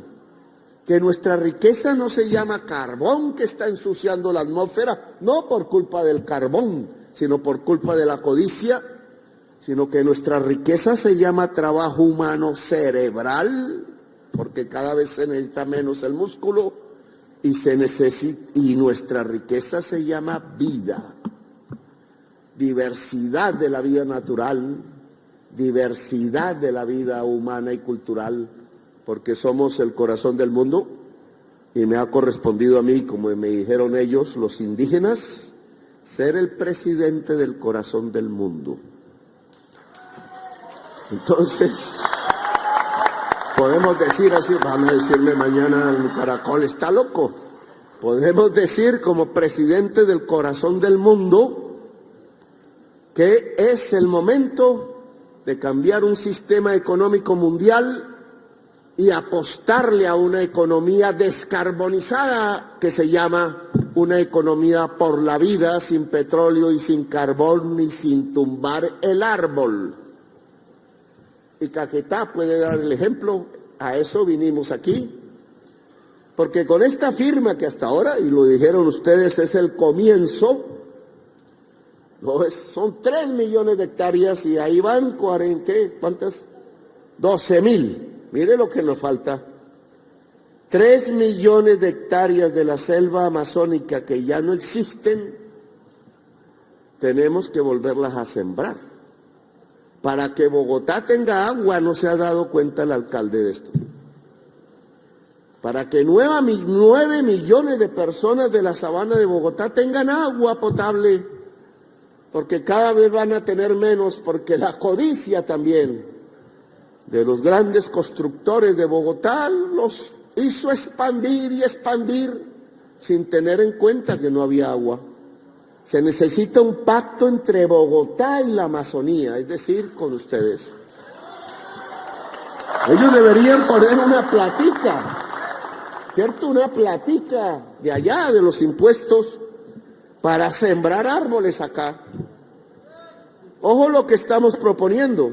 que nuestra riqueza no se llama carbón que está ensuciando la atmósfera, no por culpa del carbón, sino por culpa de la codicia, sino que nuestra riqueza se llama trabajo humano cerebral, porque cada vez se necesita menos el músculo, y nuestra riqueza se llama vida, diversidad de la vida natural, diversidad de la vida humana y cultural, porque somos el corazón del mundo y me ha correspondido a mí, como me dijeron ellos, los indígenas, ser el presidente del corazón del mundo. Entonces, podemos decir así, van a decirme mañana el caracol está loco, podemos decir como presidente del corazón del mundo que es el momento de cambiar un sistema económico mundial y apostarle a una economía descarbonizada que se llama una economía por la vida, sin petróleo y sin carbón y sin tumbar el árbol. Y Caquetá puede dar el ejemplo, a eso vinimos aquí, porque con esta firma que hasta ahora, y lo dijeron ustedes, es el comienzo, son 3 millones de hectáreas y ahí van, ¿cuántas? 12.000. Mire lo que nos falta. 3 millones de hectáreas de la selva amazónica que ya no existen, tenemos que volverlas a sembrar. Para que Bogotá tenga agua, no se ha dado cuenta el alcalde de esto. Para que 9 millones de personas de la sabana de Bogotá tengan agua potable, porque cada vez van a tener menos, porque la codicia también de los grandes constructores de Bogotá los hizo expandir y expandir sin tener en cuenta que no había agua. Se necesita un pacto entre Bogotá y la Amazonía, es decir, con ustedes. Ellos deberían poner una platica, ¿cierto? Una platica de allá, de los impuestos, para sembrar árboles acá. Ojo lo que estamos proponiendo.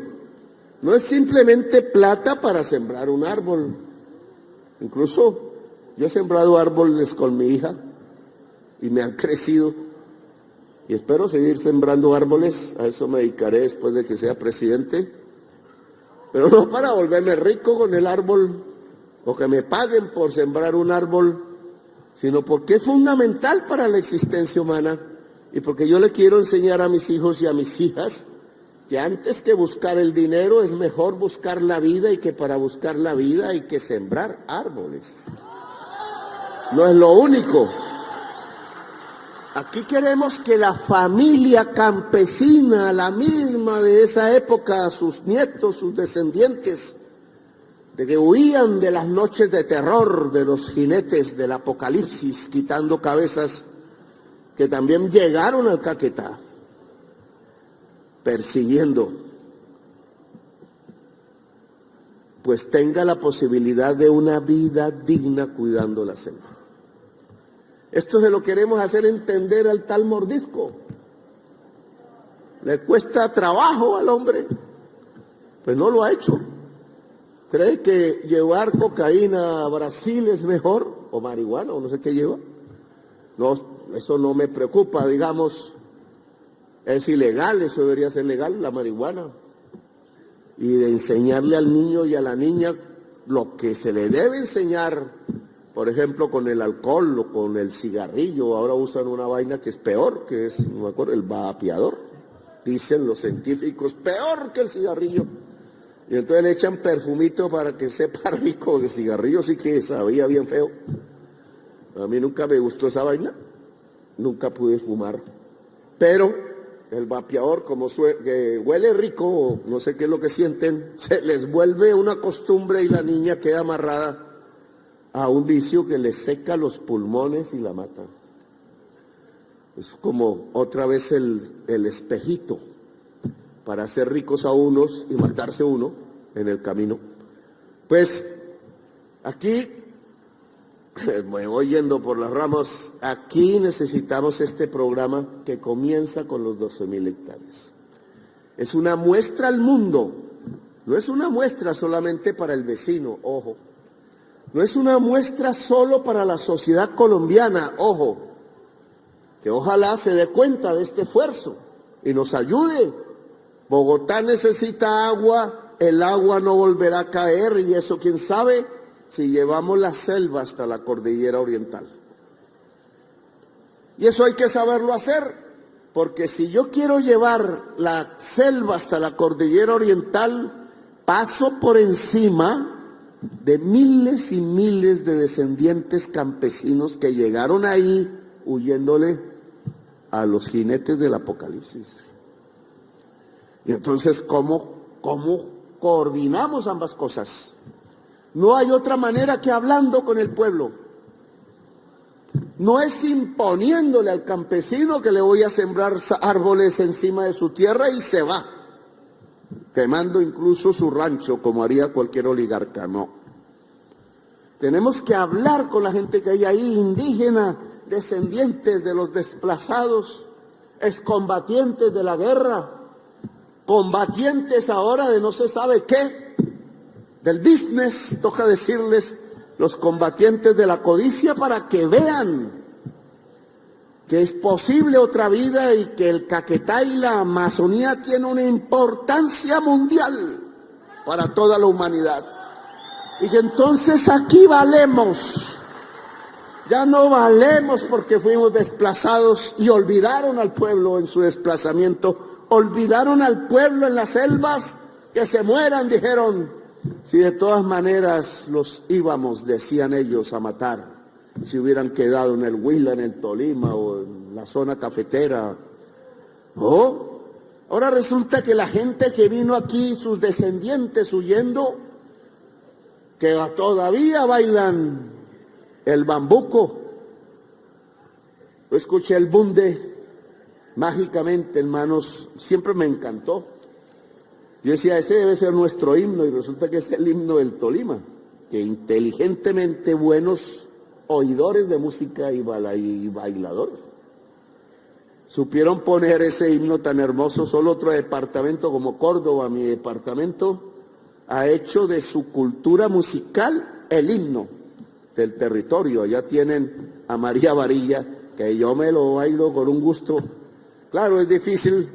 No es simplemente plata para sembrar un árbol. Incluso yo he sembrado árboles con mi hija y me han crecido. Y espero seguir sembrando árboles, a eso me dedicaré después de que sea presidente. Pero no para volverme rico con el árbol, o que me paguen por sembrar un árbol, sino porque es fundamental para la existencia humana. Y porque yo le quiero enseñar a mis hijos y a mis hijas que antes que buscar el dinero es mejor buscar la vida, y que para buscar la vida hay que sembrar árboles. No es lo único. Aquí queremos que la familia campesina, la misma de esa época, sus nietos, sus descendientes, de que huían de las noches de terror de los jinetes del apocalipsis, quitando cabezas, que también llegaron al Caquetá, persiguiendo, pues tenga la posibilidad de una vida digna cuidando la selva. Esto se lo queremos hacer entender al tal Mordisco. Le cuesta trabajo al hombre, pues no lo ha hecho. ¿Cree que llevar cocaína a Brasil es mejor? O marihuana, o no sé qué lleva. No, eso no me preocupa, digamos. Es ilegal, eso debería ser legal, la marihuana. Y de enseñarle al niño y a la niña lo que se le debe enseñar. Por ejemplo, con el alcohol o con el cigarrillo, ahora usan una vaina que es peor, que es, no me acuerdo, el vapeador. Dicen los científicos, peor que el cigarrillo. Y entonces le echan perfumito para que sepa rico. El cigarrillo sí que sabía bien feo. A mí nunca me gustó esa vaina, nunca pude fumar. Pero el vapeador, como que huele rico, no sé qué es lo que sienten, se les vuelve una costumbre y la niña queda amarrada a un vicio que le seca los pulmones y la mata. Es como otra vez el espejito para hacer ricos a unos y matarse uno en el camino. Pues aquí, me voy yendo por las ramas, aquí necesitamos este programa que comienza con los 12.000 hectáreas. Es una muestra al mundo, no es una muestra solamente para el vecino, ojo. No es una muestra solo para la sociedad colombiana, ojo, que ojalá se dé cuenta de este esfuerzo y nos ayude. Bogotá necesita agua, el agua no volverá a caer, y eso quién sabe si llevamos la selva hasta la cordillera oriental. Y eso hay que saberlo hacer, porque si yo quiero llevar la selva hasta la cordillera oriental, paso por encima de miles y miles de descendientes campesinos que llegaron ahí huyéndole a los jinetes del Apocalipsis. Y entonces, ¿cómo coordinamos ambas cosas? No hay otra manera que hablando con el pueblo. No es imponiéndole al campesino que le voy a sembrar árboles encima de su tierra y se va, quemando incluso su rancho como haría cualquier oligarca. No. Tenemos que hablar con la gente que hay ahí, indígena, descendientes de los desplazados, excombatientes de la guerra, combatientes ahora de no se sabe qué, del business, toca decirles, los combatientes de la codicia, para que vean que es posible otra vida y que el Caquetá y la Amazonía tienen una importancia mundial para toda la humanidad. Y que entonces aquí valemos. Ya no valemos porque fuimos desplazados y olvidaron al pueblo en su desplazamiento. Olvidaron al pueblo en las selvas, que se mueran, dijeron. Si de todas maneras los íbamos, decían ellos, a matar, si hubieran quedado en el Huila, en el Tolima o en la zona cafetera. ¿Oh? Ahora resulta que la gente que vino aquí, sus descendientes huyendo, que todavía bailan el bambuco. Yo escuché el bunde mágicamente, hermanos, siempre me encantó. Yo decía, ese debe ser nuestro himno, y resulta que es el himno del Tolima, que inteligentemente buenos oidores de música y bailadores supieron poner ese himno tan hermoso. Solo otro departamento como Córdoba, mi departamento, ha hecho de su cultura musical el himno del territorio. Allá tienen a María Varilla, que yo me lo bailo con un gusto. Claro, es difícil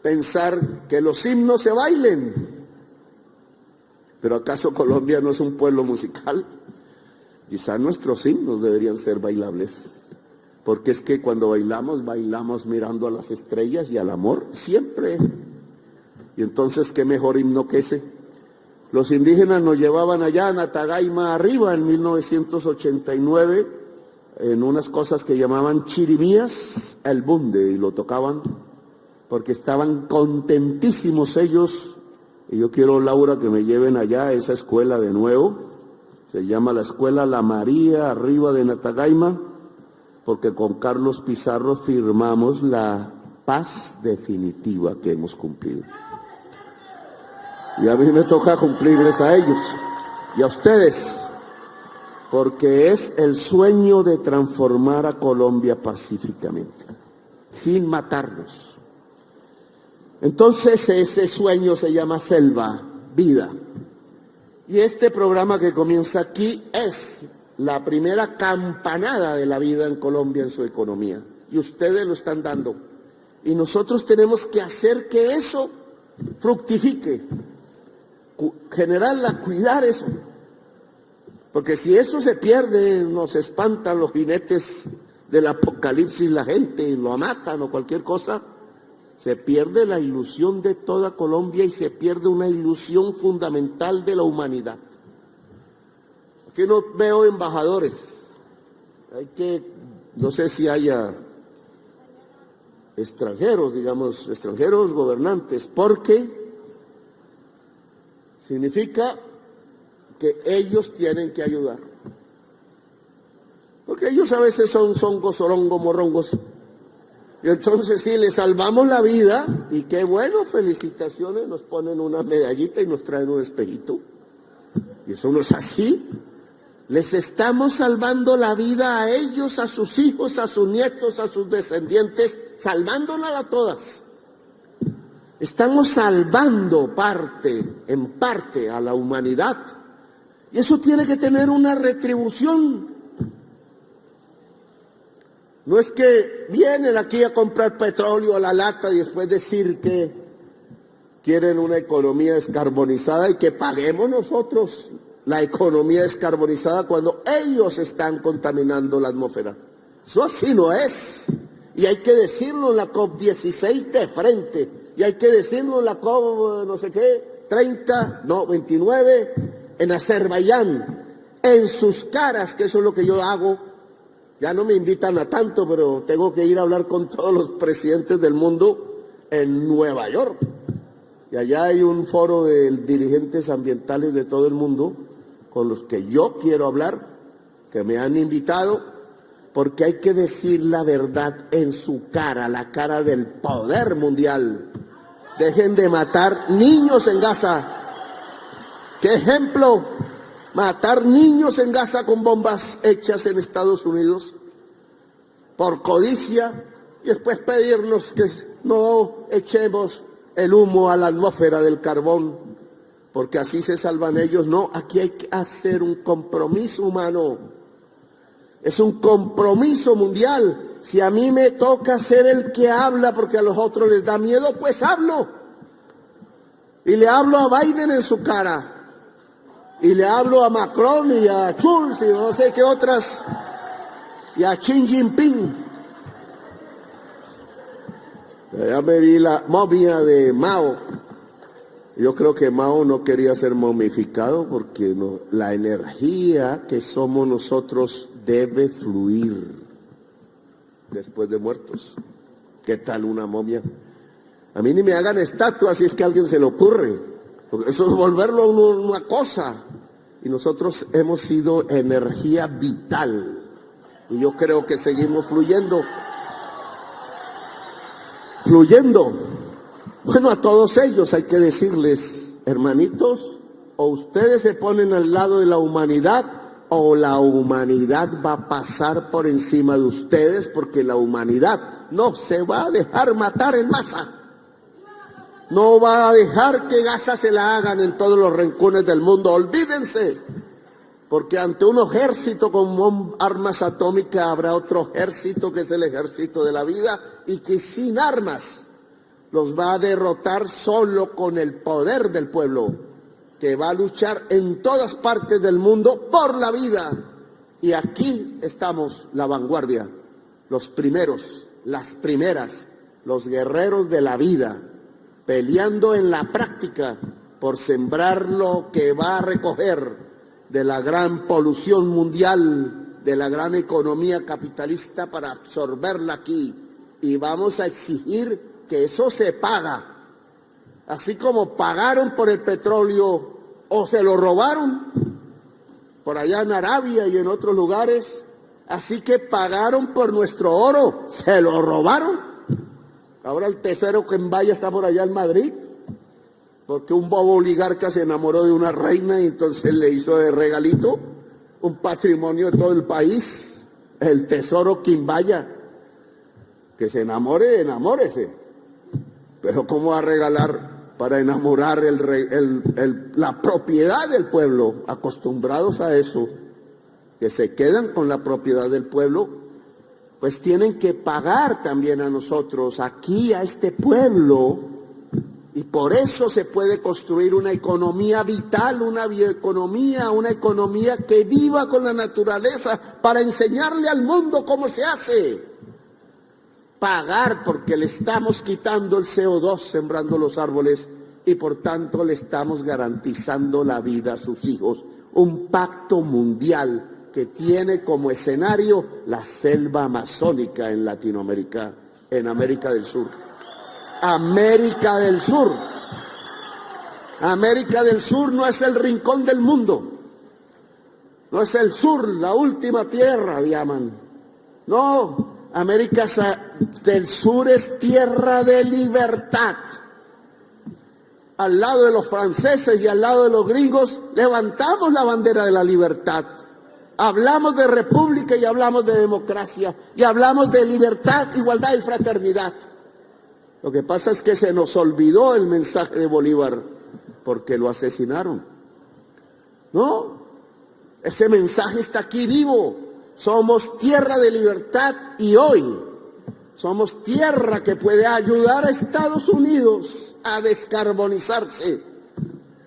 pensar que los himnos se bailen, pero ¿acaso Colombia no es un pueblo musical? Quizás nuestros himnos deberían ser bailables, porque es que cuando bailamos mirando a las estrellas y al amor, siempre. Y entonces, ¿qué mejor himno que ese? Los indígenas nos llevaban allá a Natagaima arriba en 1989, en unas cosas que llamaban chirimías, el bunde, y lo tocaban porque estaban contentísimos ellos. Y yo quiero, Laura, que me lleven allá a esa escuela de nuevo. Se llama la Escuela La María, arriba de Natagaima, porque con Carlos Pizarro firmamos la paz definitiva que hemos cumplido. Y a mí me toca cumplirles a ellos y a ustedes, porque es el sueño de transformar a Colombia pacíficamente, sin matarnos. Entonces ese sueño se llama Selva, vida. Y este programa que comienza aquí es la primera campanada de la vida en Colombia en su economía. Y ustedes lo están dando. Y nosotros tenemos que hacer que eso fructifique, generarla, cuidar eso. Porque si eso se pierde, nos espantan los jinetes del apocalipsis, la gente, y lo matan o cualquier cosa. Se pierde la ilusión de toda Colombia y se pierde una ilusión fundamental de la humanidad. Aquí no veo embajadores. No sé si haya extranjeros, digamos, extranjeros gobernantes, porque significa que ellos tienen que ayudar. Porque ellos a veces son zongos, sorongos, morrongos. Y entonces sí, les salvamos la vida, y qué bueno, felicitaciones, nos ponen una medallita y nos traen un espejito. Y eso no es así. Les estamos salvando la vida a ellos, a sus hijos, a sus nietos, a sus descendientes, salvándola a todas. Estamos salvando en parte a la humanidad. Y eso tiene que tener una retribución. No es que vienen aquí a comprar petróleo a la lata y después decir que quieren una economía descarbonizada y que paguemos nosotros la economía descarbonizada cuando ellos están contaminando la atmósfera. Eso así no es. Y hay que decirlo en la COP16 de frente. Y hay que decirlo en la COP no sé qué, 29, en Azerbaiyán. En sus caras, que eso es lo que yo hago. Ya no me invitan a tanto, pero tengo que ir a hablar con todos los presidentes del mundo en Nueva York. Y allá hay un foro de dirigentes ambientales de todo el mundo con los que yo quiero hablar, que me han invitado, porque hay que decir la verdad en su cara, la cara del poder mundial. Dejen de matar niños en Gaza. ¿Qué ejemplo? Matar niños en Gaza con bombas hechas en Estados Unidos por codicia y después pedirnos que no echemos el humo a la atmósfera del carbón, porque así se salvan ellos. No, aquí hay que hacer un compromiso humano. Es un compromiso mundial. Si a mí me toca ser el que habla porque a los otros les da miedo, pues hablo. Y le hablo a Biden en su cara. Y le hablo a Macron y a Schulz y no sé qué otras. Y a Xi Jinping. Ya me vi la momia de Mao. Yo creo que Mao no quería ser momificado porque no, la energía que somos nosotros debe fluir después de muertos. ¿Qué tal una momia? A mí ni me hagan estatua si es que a alguien se le ocurre. Porque eso es volverlo una cosa. Y nosotros hemos sido energía vital. Y yo creo que seguimos fluyendo. Bueno, a todos ellos hay que decirles, hermanitos, o ustedes se ponen al lado de la humanidad, o la humanidad va a pasar por encima de ustedes, porque la humanidad no se va a dejar matar en masa. No va a dejar que Gaza se la hagan en todos los rincones del mundo. Olvídense, porque ante un ejército con armas atómicas habrá otro ejército que es el ejército de la vida y que sin armas los va a derrotar solo con el poder del pueblo, que va a luchar en todas partes del mundo por la vida. Y aquí estamos, la vanguardia, los primeros, las primeras, los guerreros de la vida, peleando en la práctica por sembrar lo que va a recoger de la gran polución mundial, de la gran economía capitalista para absorberla aquí. Y vamos a exigir que eso se paga. Así como pagaron por el petróleo o se lo robaron por allá en Arabia y en otros lugares, así que pagaron por nuestro oro, se lo robaron. Ahora el tesoro que en Valla está por allá en Madrid, porque un bobo oligarca se enamoró de una reina y entonces le hizo de regalito un patrimonio de todo el país, el tesoro Quimbaya. Que se enamore, enamórese. Pero ¿cómo va a regalar para enamorar la propiedad del pueblo? Acostumbrados a eso, que se quedan con la propiedad del pueblo, pues tienen que pagar también a nosotros, aquí a este pueblo. Y por eso se puede construir una economía vital, una economía que viva con la naturaleza para enseñarle al mundo cómo se hace. Pagar porque le estamos quitando el CO2 sembrando los árboles y por tanto le estamos garantizando la vida a sus hijos. Un pacto mundial que tiene como escenario la selva amazónica en Latinoamérica, en América del Sur. América del Sur. América del Sur no es el rincón del mundo. No es el sur, la última tierra, llaman. No, América del Sur es tierra de libertad. Al lado de los franceses y al lado de los gringos, levantamos la bandera de la libertad. Hablamos de república y hablamos de democracia. Y hablamos de libertad, igualdad y fraternidad. Lo que pasa es que se nos olvidó el mensaje de Bolívar porque lo asesinaron. No, ese mensaje está aquí vivo. Somos tierra de libertad y hoy somos tierra que puede ayudar a Estados Unidos a descarbonizarse.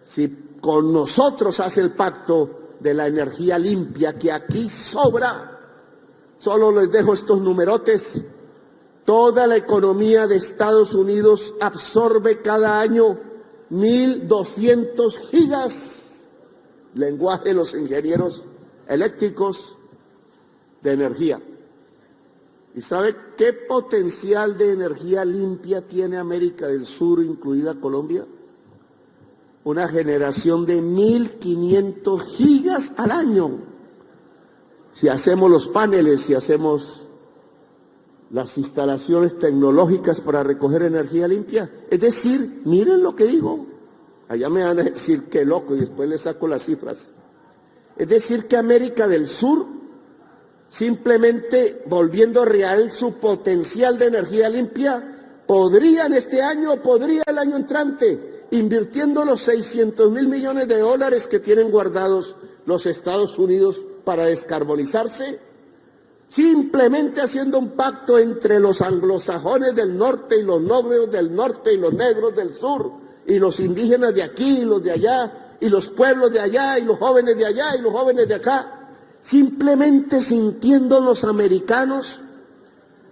Si con nosotros hace el pacto de la energía limpia que aquí sobra Solo les dejo estos numerotes. Toda la economía de Estados Unidos absorbe cada año 1.200 gigas, lenguaje de los ingenieros eléctricos, de energía. ¿Y sabe qué potencial de energía limpia tiene América del Sur, incluida Colombia? Una generación de 1.500 gigas al año. Si hacemos los paneles, si hacemos las instalaciones tecnológicas para recoger energía limpia. Es decir, miren lo que digo. Allá me van a decir qué loco y después les saco las cifras. Es decir, que América del Sur, simplemente volviendo real su potencial de energía limpia, podría en este año, podría el año entrante, invirtiendo los 600.000 millones de dólares que tienen guardados los Estados Unidos para descarbonizarse, simplemente haciendo un pacto entre los anglosajones del norte y los negros del norte y los negros del sur, y los indígenas de aquí y los de allá, y los pueblos de allá y los jóvenes de allá y los jóvenes de acá, simplemente sintiendo los americanos,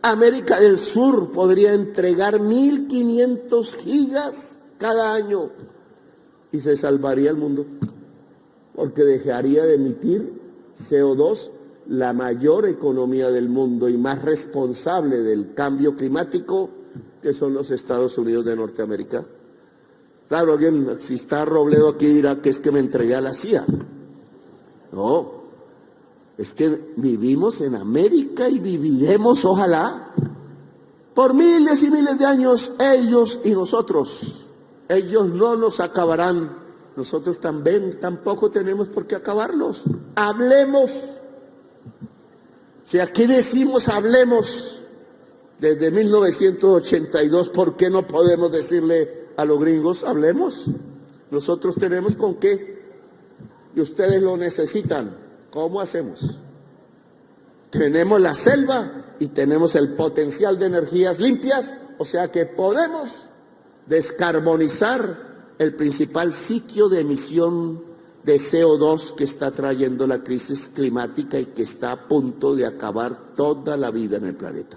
América del Sur podría entregar 1.500 gigas cada año y se salvaría el mundo, porque dejaría de emitir CO2, la mayor economía del mundo y más responsable del cambio climático, que son los Estados Unidos de Norteamérica. Claro, alguien, si está Robledo aquí, dirá que es que me entregué a la CIA. No, es que vivimos en América y viviremos, ojalá, por miles y miles de años, ellos y nosotros. Ellos no nos acabarán, nosotros también tampoco tenemos por qué acabarlos. Hablemos. Si aquí decimos hablemos desde 1982, ¿por qué no podemos decirle a los gringos hablemos? Nosotros tenemos con qué y ustedes lo necesitan. ¿Cómo hacemos? Tenemos la selva y tenemos el potencial de energías limpias, o sea que podemos descarbonizar el principal sitio de emisión de CO2 que está trayendo la crisis climática y que está a punto de acabar toda la vida en el planeta.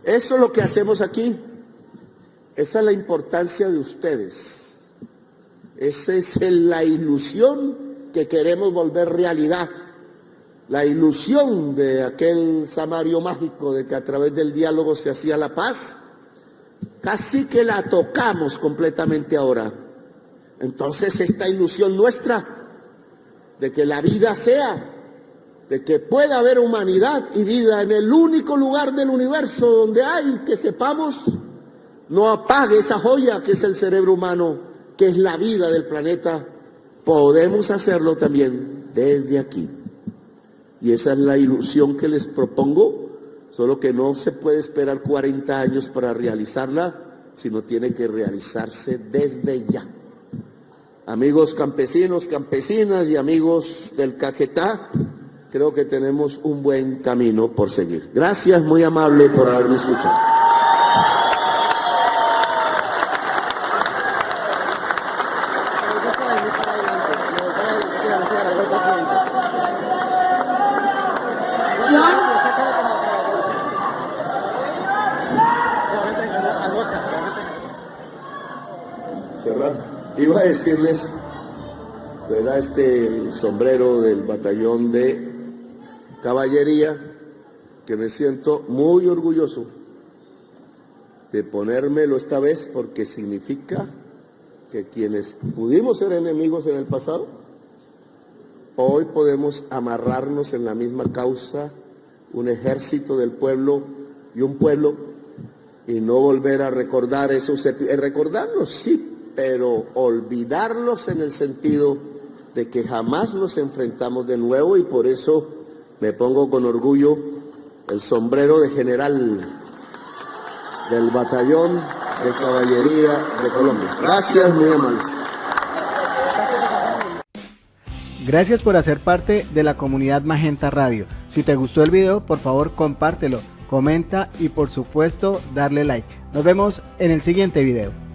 Eso es lo que hacemos aquí. Esa es la importancia de ustedes. Esa es la ilusión que queremos volver realidad. La ilusión de aquel Samario mágico de que a través del diálogo se hacía la paz, casi que la tocamos completamente ahora. Entonces esta ilusión nuestra de que la vida sea, de que pueda haber humanidad y vida en el único lugar del universo donde hay, que sepamos, no apague esa joya que es el cerebro humano, que es la vida del planeta. Podemos hacerlo también desde aquí. Y esa es la ilusión que les propongo, solo que no se puede esperar 40 años para realizarla, sino tiene que realizarse desde ya. Amigos campesinos, campesinas y amigos del Caquetá, creo que tenemos un buen camino por seguir. Gracias, muy amable por haberme escuchado. Iba a decirles, era este sombrero del batallón de caballería, que me siento muy orgulloso de ponérmelo esta vez, porque significa que quienes pudimos ser enemigos en el pasado, hoy podemos amarrarnos en la misma causa, un ejército del pueblo y un pueblo, y no volver a recordar esos episodios. Recordarlos, sí, pero olvidarlos en el sentido de que jamás nos enfrentamos de nuevo, y por eso me pongo con orgullo el sombrero de general del batallón de caballería de Colombia. Gracias, muy amables. Gracias por hacer parte de la comunidad Magenta Radio. Si te gustó el video, por favor compártelo, comenta y por supuesto darle like. Nos vemos en el siguiente video.